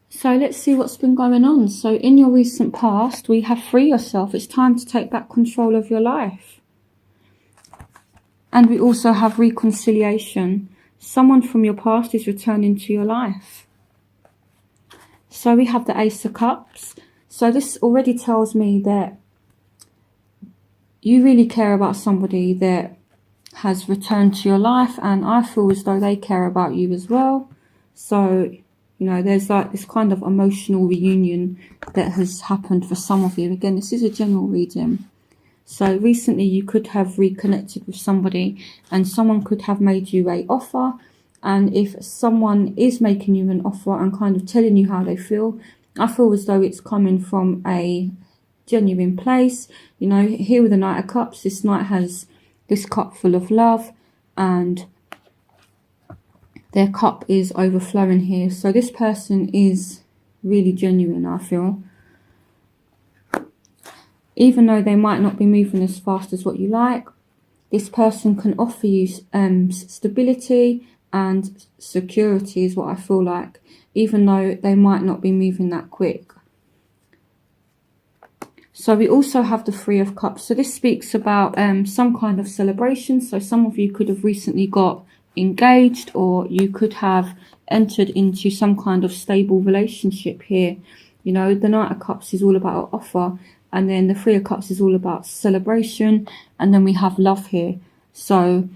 So let's see what's been going on. So in your recent past, we have free yourself. It's time to take back control of your life. And we also have reconciliation. Someone from your past is returning to your life. So we have the Ace of Cups. So this already tells me that you really care about somebody that has returned to your life, and I feel as though they care about you as well. So, you know, there's like this kind of emotional reunion that has happened for some of you. Again, this is a general reading. So recently you could have reconnected with somebody, and someone could have made you an offer. And if someone is making you an offer and kind of telling you how they feel, I feel as though it's coming from a genuine place. You know, here with the Knight of Cups, this knight has this cup full of love, and their cup is overflowing here. So this person is really genuine, I feel. Even though they might not be moving as fast as what you like, this person can offer you stability and security is what I feel like, even though they might not be moving that quick. So we also have the Three of Cups. So this speaks about some kind of celebration. So some of you could have recently got engaged, or you could have entered into some kind of stable relationship here. You know, the Knight of Cups is all about offer, and then the Three of Cups is all about celebration, and then we have love here. So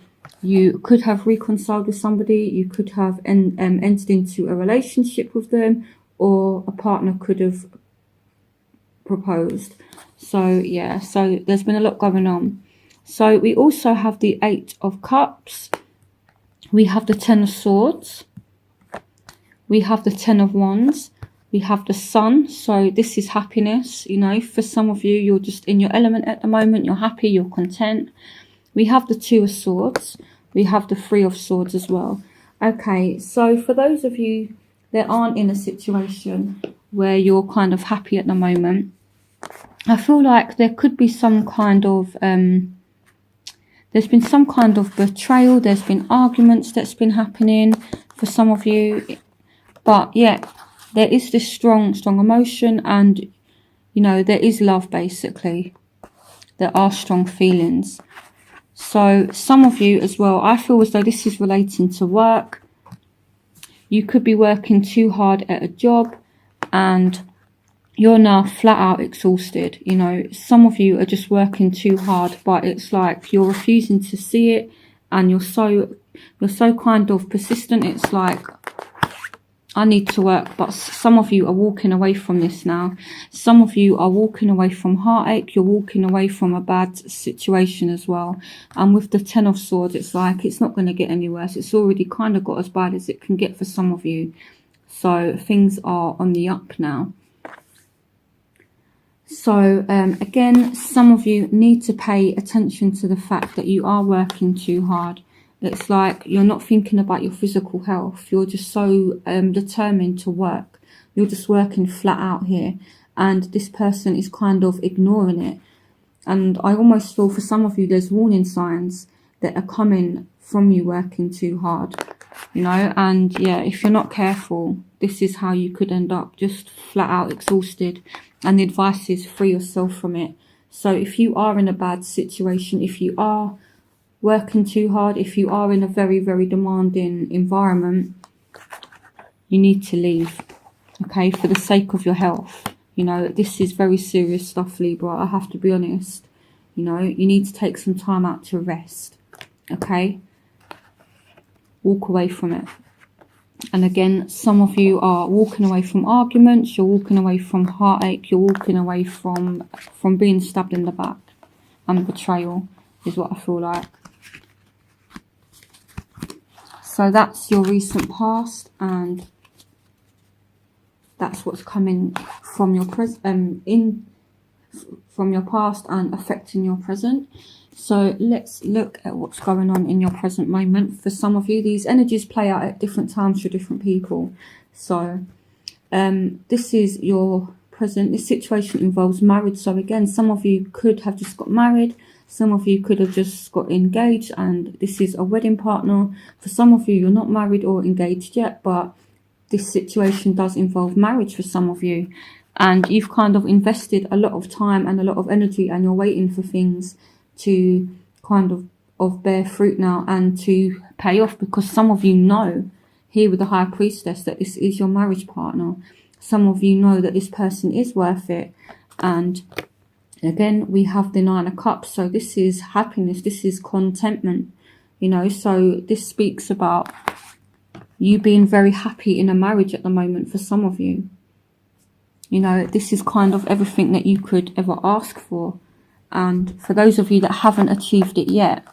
you could have reconciled with somebody, you could have entered into a relationship with them, or a partner could have proposed. So yeah, so there's been a lot going on. So we also have the Eight of Cups, we have the Ten of Swords, we have the Ten of Wands, we have the Sun. So this is happiness. You know, for some of you, you're just in your element at the moment, you're happy, you're content. We have the Two of Swords, we have the Three of Swords as well. Okay, so for those of you that aren't in a situation where you're kind of happy at the moment, I feel like there could be some kind of there's been some kind of betrayal, there's been arguments that's been happening for some of you. But yeah, there is this strong emotion, and you know, there is love basically. There are strong feelings. So some of you as well, I feel as though this is relating to work. You could be working too hard at a job and you're now flat out exhausted. You know, some of you are just working too hard, but it's like you're refusing to see it, and you're so kind of persistent. It's like, I need to work. But some of you are walking away from this now. Some of you are walking away from heartache. You're walking away from a bad situation as well. And with the Ten of Swords, it's like it's not going to get any worse. It's already kind of got as bad as it can get for some of you. So things are on the up now. So again, some of you need to pay attention to the fact that you are working too hard. It's like you're not thinking about your physical health. You're just so determined to work. You're just working flat out here. And this person is kind of ignoring it. And I almost feel for some of you, there's warning signs that are coming from you working too hard. You know, and yeah, if you're not careful, this is how you could end up, just flat out exhausted. And the advice is free yourself from it. So if you are in a bad situation, if you are working too hard, if you are in a very, very demanding environment, you need to leave, okay, for the sake of your health. You know, this is very serious stuff, Libra, I have to be honest. You know, you need to take some time out to rest, okay? Walk away from it. And again, some of you are walking away from arguments, you're walking away from heartache, you're walking away from being stabbed in the back. And betrayal is what I feel like. So that's your recent past, and that's what's coming from your from your past and affecting your present. So let's look at what's going on in your present moment. For some of you, these energies play out at different times for different people. So this is your present. This situation involves marriage. So again, some of you could have just got married. Some of you could have just got engaged, and this is a wedding partner. For some of you, you're not married or engaged yet, but this situation does involve marriage for some of you, and you've kind of invested a lot of time and a lot of energy, and you're waiting for things to kind of bear fruit now and to pay off, because some of you know here with the High Priestess that this is your marriage partner. Some of you know that this person is worth it. And again, we have the Nine of Cups, so this is happiness, this is contentment, you know. So this speaks about you being very happy in a marriage at the moment for some of you. You know, this is kind of everything that you could ever ask for. And for those of you that haven't achieved it yet,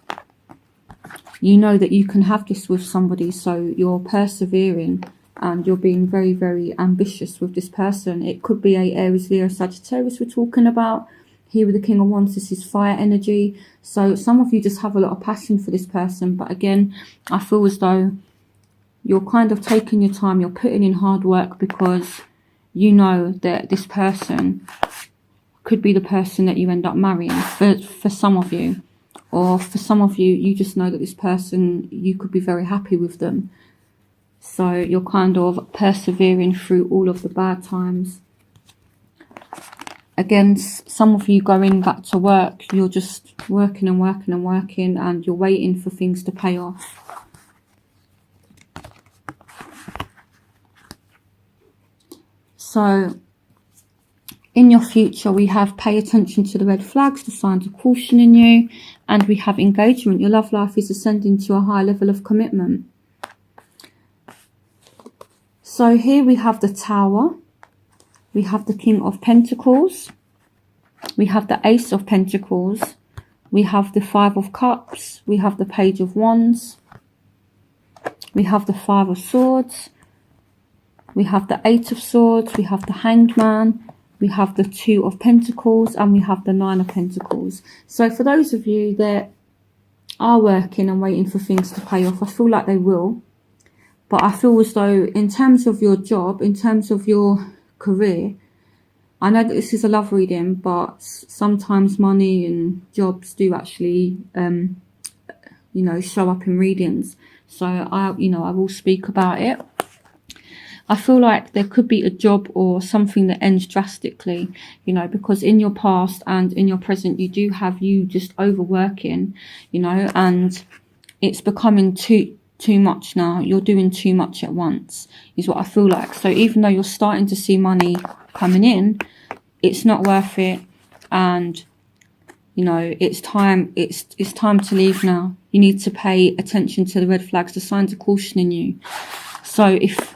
you know that you can have this with somebody. So you're persevering and you're being very, very ambitious with this person. It could be a Aries, Leo, Sagittarius we're talking about. Here with the King of Wands, this is fire energy. So some of you just have a lot of passion for this person. But again, I feel as though you're kind of taking your time. You're putting in hard work because you know that this person could be the person that you end up marrying for some of you. Or for some of you, you just know that this person, you could be very happy with them. So you're kind of persevering through all of the bad times. Again, some of you going back to work, you're just working and working and working, and you're waiting for things to pay off. So in your future, we have pay attention to the red flags, the signs of caution in you, and we have engagement. Your love life is ascending to a high level of commitment. So here we have the Tower, we have the King of Pentacles, we have the Ace of Pentacles, we have the Five of Cups, we have the Page of Wands, we have the Five of Swords, we have the Eight of Swords, we have the Hanged Man, we have the Two of Pentacles, and we have the Nine of Pentacles. So for those of you that are working and waiting for things to pay off, I feel like they will. But I feel as though in terms of your job, in terms of your career, I know that this is a love reading, but sometimes money and jobs do actually, you know, show up in readings. So I will speak about it. I feel like there could be a job or something that ends drastically, you know, because in your past and in your present, you do have you just overworking, you know, and it's becoming too much now. You're doing too much at once is what I feel like. So even though you're starting to see money coming in, it's not worth it. And, you know, it's time to leave now. You need to pay attention to the red flags, the signs of caution in you. So if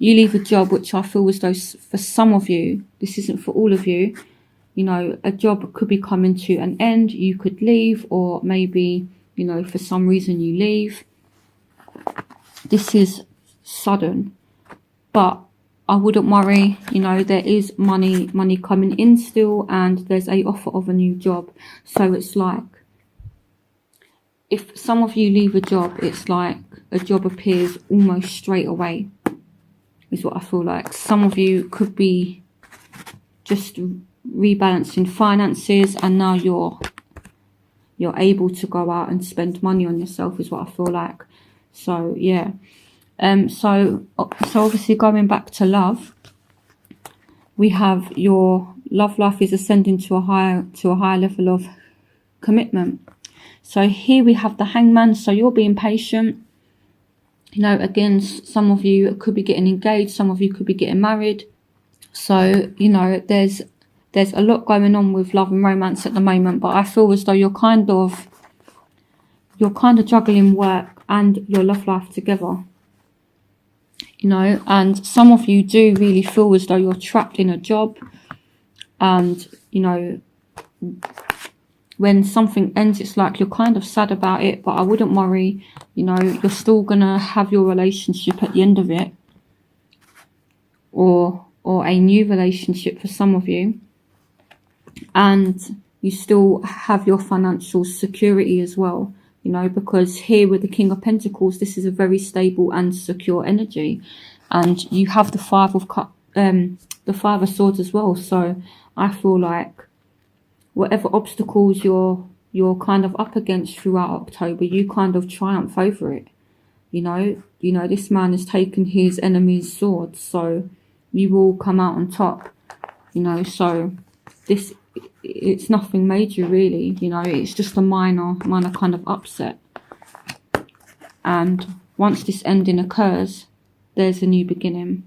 you leave a job, which I feel as though for some of you, this isn't for all of you, you know, a job could be coming to an end. You could leave, or maybe, you know, for some reason you leave. This is sudden, but I wouldn't worry. You know, there is money coming in still, and there's a offer of a new job. So it's like, if some of you leave a job, it's like a job appears almost straight away, is what I feel like. Some of you could be just rebalancing finances, and now you're able to go out and spend money on yourself, is what I feel like. So yeah, so obviously going back to love, we have your love life is ascending to a higher level of commitment. So here we have the Hangman. So you're being patient. You know, again, some of you could be getting engaged, some of you could be getting married. So, you know, there's a lot going on with love and romance at the moment, but I feel as though you're kind of juggling work and your love life together. You know, and some of you do really feel as though you're trapped in a job, and, you know, when something ends, it's like you're kind of sad about it, but I wouldn't worry. You know, you're still going to have your relationship at the end of it, or a new relationship for some of you. And you still have your financial security as well, you know, because here with the King of Pentacles, this is a very stable and secure energy. And you have the Five of Swords as well. So I feel like whatever obstacles you're kind of up against throughout October, you kind of triumph over it. You know, this man has taken his enemy's sword, so you will come out on top. You know, so this, it's nothing major really. You know, it's just a minor kind of upset. And once this ending occurs, there's a new beginning.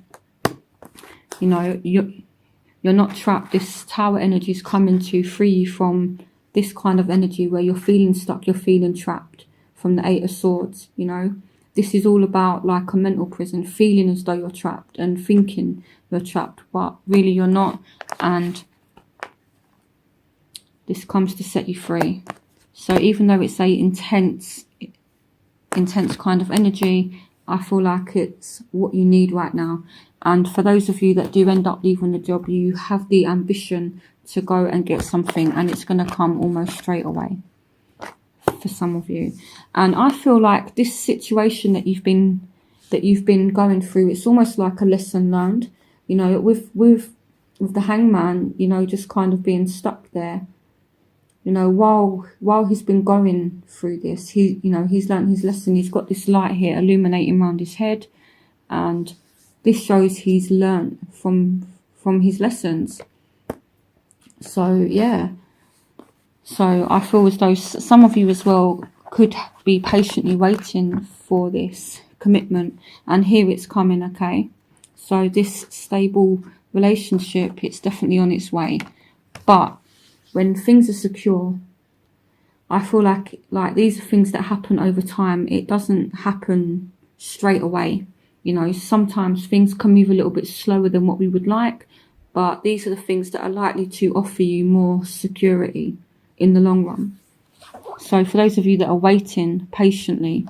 You know, you're not trapped. This Tower energy is coming to free you from this kind of energy where you're feeling stuck, you're feeling trapped, from the Eight of Swords. You know, this is all about like a mental prison, feeling as though you're trapped and thinking you're trapped, but really you're not. And this comes to set you free. So even though it's a intense kind of energy, I feel like it's what you need right now. And for those of you that do end up leaving the job, you have the ambition to go and get something, and it's going to come almost straight away for some of you. And I feel like this situation that you've been going through, it's almost like a lesson learned. You know, with the Hangman, you know, just kind of being stuck there. You know, while he's been going through this, he's learned his lesson. He's got this light here illuminating around his head, and this shows he's learned from his lessons. So yeah, so I feel as though some of you as well could be patiently waiting for this commitment, and here it's coming. Okay, so this stable relationship, it's definitely on its way. But when things are secure, I feel like these are things that happen over time. It doesn't happen straight away. You know, sometimes things can move a little bit slower than what we would like, but these are the things that are likely to offer you more security in the long run. So for those of you that are waiting patiently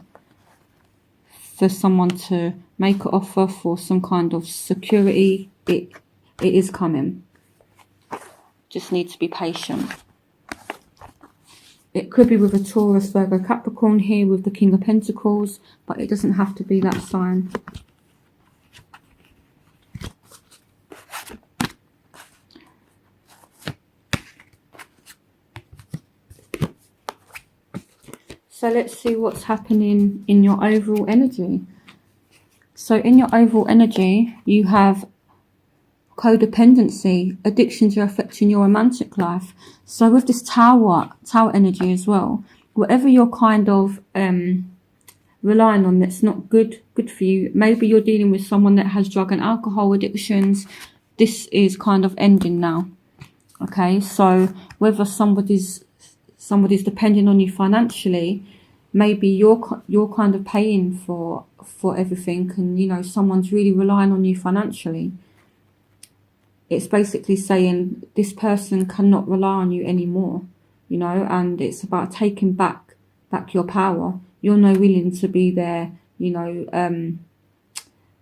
for someone to make an offer for some kind of security, it is coming. Just need to be patient. It could be with a Taurus, Virgo, Capricorn here with the King of Pentacles, but it doesn't have to be that sign. So let's see what's happening in your overall energy. So in your overall energy, you have codependency. Addictions are affecting your romantic life. So with this tower energy as well, whatever you're kind of relying on that's not good for you, maybe you're dealing with someone that has drug and alcohol addictions, this is kind of ending now. Okay, so whether somebody's depending on you financially, maybe you're kind of paying for everything, and you know, someone's really relying on you financially. It's basically saying this person cannot rely on you anymore, you know, and it's about taking back your power. You're no willing to be their, you know,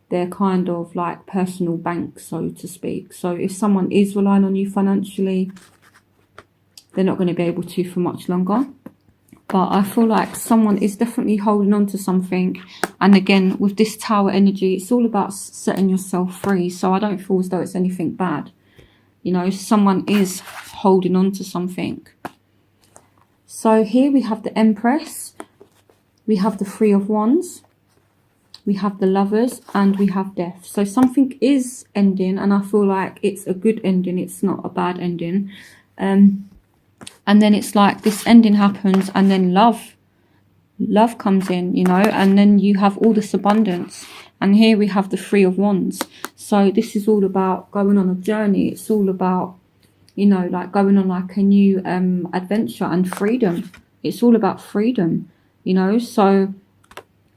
their kind of like personal bank, so to speak. So if someone is relying on you financially, they're not going to be able to for much longer. But I feel like someone is definitely holding on to something. And again, with this tower energy, it's all about setting yourself free. So I don't feel as though it's anything bad. You know, someone is holding on to something. So here we have the Empress. We have the Three of Wands. We have the Lovers, and we have Death. So something is ending, and I feel like it's a good ending. It's not a bad ending. And then it's like this ending happens, and then love comes in, you know, and then you have all this abundance. And here we have the Three of Wands. So this is all about going on a journey. It's all about, you know, like going on like a new adventure and freedom. It's all about freedom, you know. So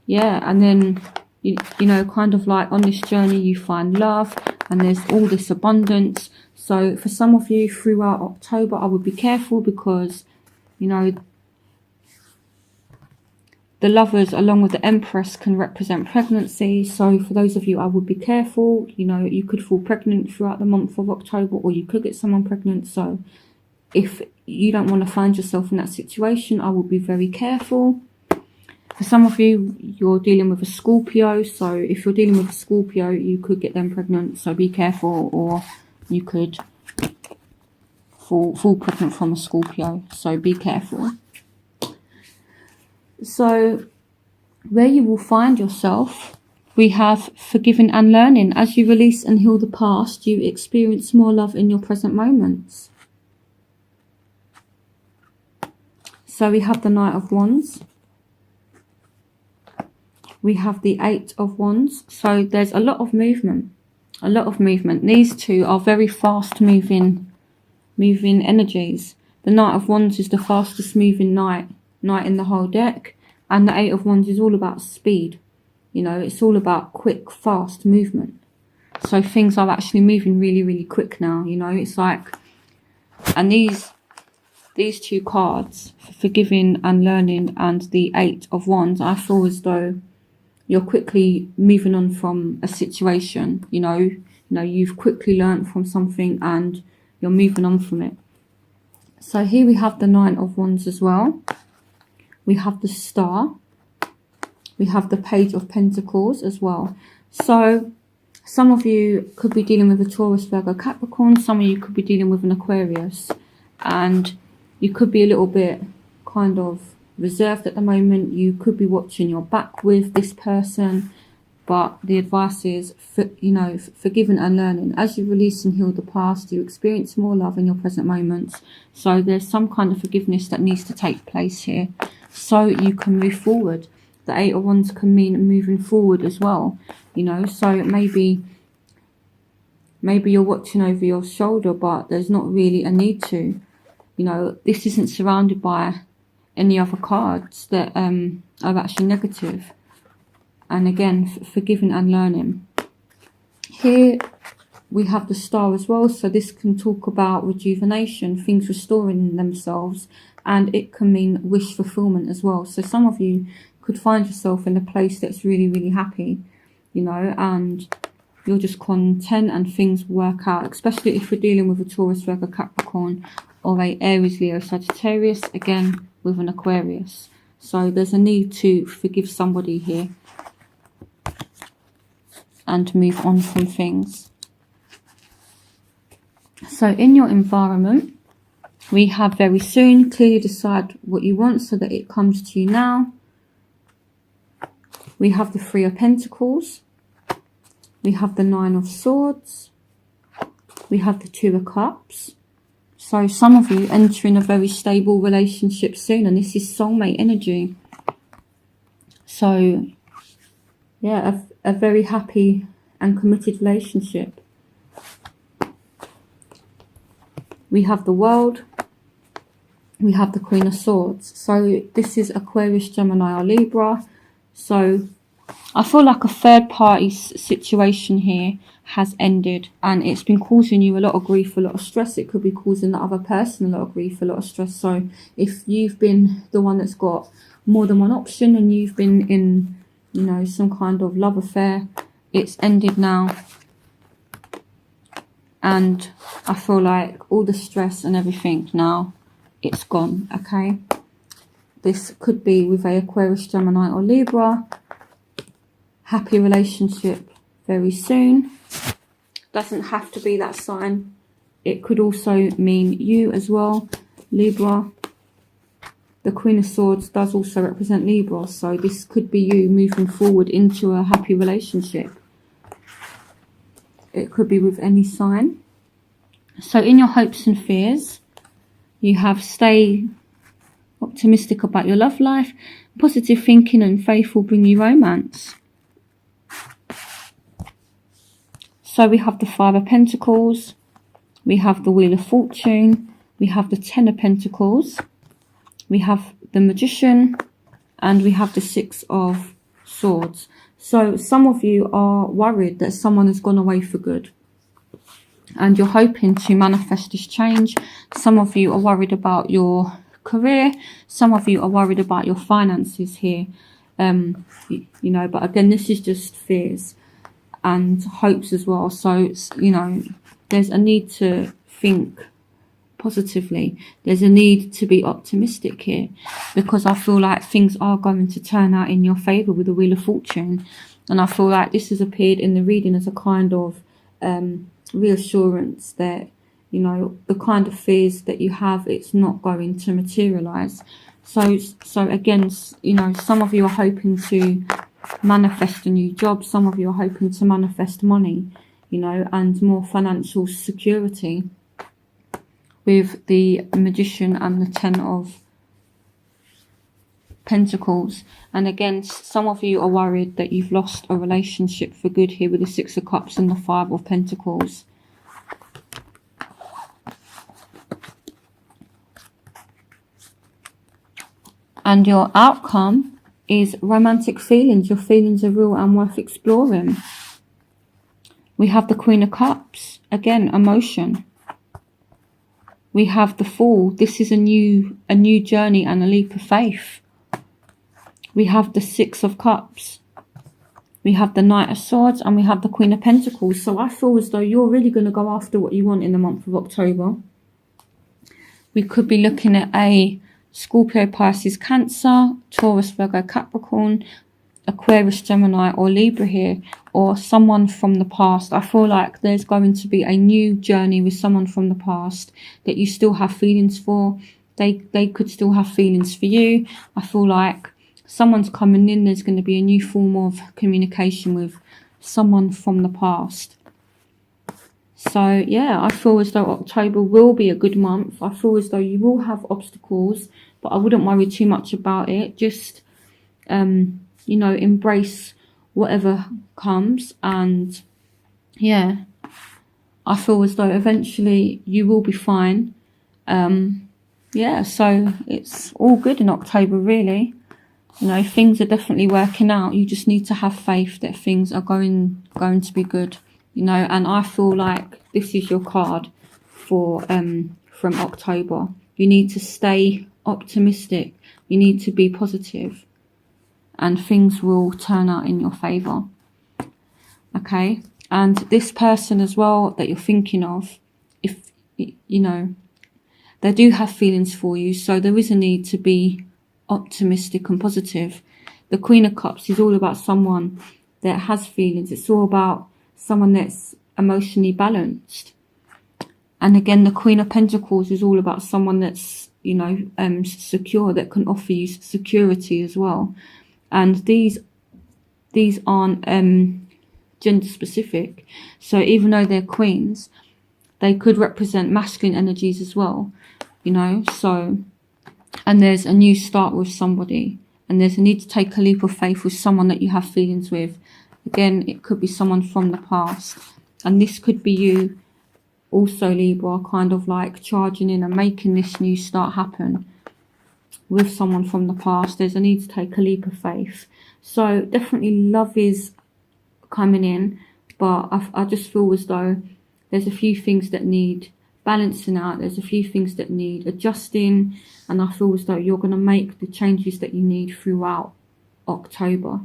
yeah, and then you know, kind of like on this journey you find love, and there's all this abundance. So for some of you throughout October, I would be careful, because, you know, the Lovers along with the Empress can represent pregnancy. So for those of you, I would be careful. You know, you could fall pregnant throughout the month of October, or you could get someone pregnant. So if you don't want to find yourself in that situation, I would be very careful. For some of you, you're dealing with a Scorpio. So if you're dealing with a Scorpio, you could get them pregnant. So be careful, or you could fall pregnant from a Scorpio. So be careful. So where you will find yourself, we have forgiving and learning. As you release and heal the past, you experience more love in your present moments. So we have the Knight of Wands. We have the Eight of Wands. So there's a lot of movement. A lot of movement. These two are very fast moving energies. The Knight of Wands is the fastest moving knight in the whole deck. And the Eight of Wands is all about speed. You know, it's all about quick, fast movement. So things are actually moving really, really quick now. You know, it's like, and these two cards, forgiving and learning, and the Eight of Wands, I feel as though you're quickly moving on from a situation. You know, you've quickly learned from something and you're moving on from it. So here we have the Nine of Wands as well. We have the Star. We have the Page of Pentacles as well. So some of you could be dealing with a Taurus, Virgo, Capricorn. Some of you could be dealing with an Aquarius. And you could be a little bit kind of reserved at the moment. You could be watching your back with this person. But the advice is, forgiving and learning. As you release and heal the past, you experience more love in your present moments. So there's some kind of forgiveness that needs to take place here so you can move forward. The Eight of Wands can mean moving forward as well, you know. So maybe you're watching over your shoulder, but there's not really a need to. You know, this isn't surrounded by any other cards that are actually negative. And again, forgiving and learning. Here we have the Star as well. So this can talk about rejuvenation, things restoring themselves. And it can mean wish fulfillment as well. So some of you could find yourself in a place that's really, really happy, you know, and you're just content and things work out, especially if you're dealing with a Taurus, Virgo, Capricorn, or a Aries, Leo, Sagittarius, again, with an Aquarius. So there's a need to forgive somebody here and move on from things. So in your environment, we have very soon, clearly decide what you want so that it comes to you now. We have the Three of Pentacles. We have the Nine of Swords. We have the Two of Cups. So some of you entering a very stable relationship soon, and this is soulmate energy. So yeah, a very happy and committed relationship. We have the World. We have the Queen of Swords. So this is Aquarius, Gemini, or Libra. So I feel like a third party situation here has ended, and it's been causing you a lot of grief, a lot of stress. It could be causing the other person a lot of grief, a lot of stress. So if you've been the one that's got more than one option and you've been in, you know, some kind of love affair, it's ended now. And I feel like all the stress and everything now, it's gone, okay? This could be with a Aquarius, Gemini, or Libra. Happy relationship very soon. Doesn't have to be that sign. It could also mean you as well, Libra. The Queen of Swords does also represent Libra. So this could be you moving forward into a happy relationship. It could be with any sign. So in your hopes and fears, you have stay optimistic about your love life. Positive thinking and faith will bring you romance. So we have the Five of Pentacles. We have the Wheel of Fortune. We have the Ten of Pentacles. We have the Magician. And we have the Six of Swords. So some of you are worried that someone has gone away for good. And you're hoping to manifest this change. Some of you are worried about your career. Some of you are worried about your finances here. You know, but again, this is just fears and hopes as well. So, you know, there's a need to think positively. There's a need to be optimistic here, because I feel like things are going to turn out in your favour with the Wheel of Fortune. And I feel like this has appeared in the reading as a kind of reassurance that, you know, the kind of fears that you have, it's not going to materialise. So again, you know, some of you are hoping to manifest a new job. Some of you are hoping to manifest money, you know, and more financial security with the Magician and the Ten of Pentacles. And again, some of you are worried that you've lost a relationship for good here with the Six of Cups and the Five of Pentacles. And your outcome is romantic feelings. Your feelings are real and worth exploring. We have the Queen of Cups. Again, emotion. We have the Fool. This is a new journey and a leap of faith. We have the Six of Cups. We have the Knight of Swords, and we have the Queen of Pentacles. So I feel as though you're really going to go after what you want in the month of October. We could be looking at a Scorpio, Pisces, Cancer, Taurus, Virgo, Capricorn, Aquarius, Gemini or Libra here, or someone from the past. I feel like there's going to be a new journey with someone from the past that you still have feelings for. They could still have feelings for you. I feel like someone's coming in. There's going to be a new form of communication with someone from the past. So yeah, I feel as though October will be a good month. I feel as though you will have obstacles, but I wouldn't worry too much about it. Just you know, embrace whatever comes, and yeah, I feel as though eventually you will be fine. Yeah, so it's all good in October, really. You know, things are definitely working out. You just need to have faith that things are going to be good, you know. And I feel like this is your card for from October. You need to stay optimistic. You need to be positive, and things will turn out in your favor. Okay, and this person as well that you're thinking of, if you know, they do have feelings for you, so there is a need to be optimistic and positive. The Queen of Cups is all about someone that has feelings. It's all about someone that's emotionally balanced. And again, the Queen of Pentacles is all about someone that's, you know, secure, that can offer you security as well. And these aren't gender specific. So even though they're queens, they could represent masculine energies as well, you know. So, and there's a new start with somebody, and there's a need to take a leap of faith with someone that you have feelings with. Again, it could be someone from the past, and this could be you also, Libra, kind of like charging in and making this new start happen with someone from the past. There's a need to take a leap of faith. So definitely love is coming in, but I just feel as though there's a few things that need balancing out. There's a few things that need adjusting, and I feel as though you're going to make the changes that you need throughout October.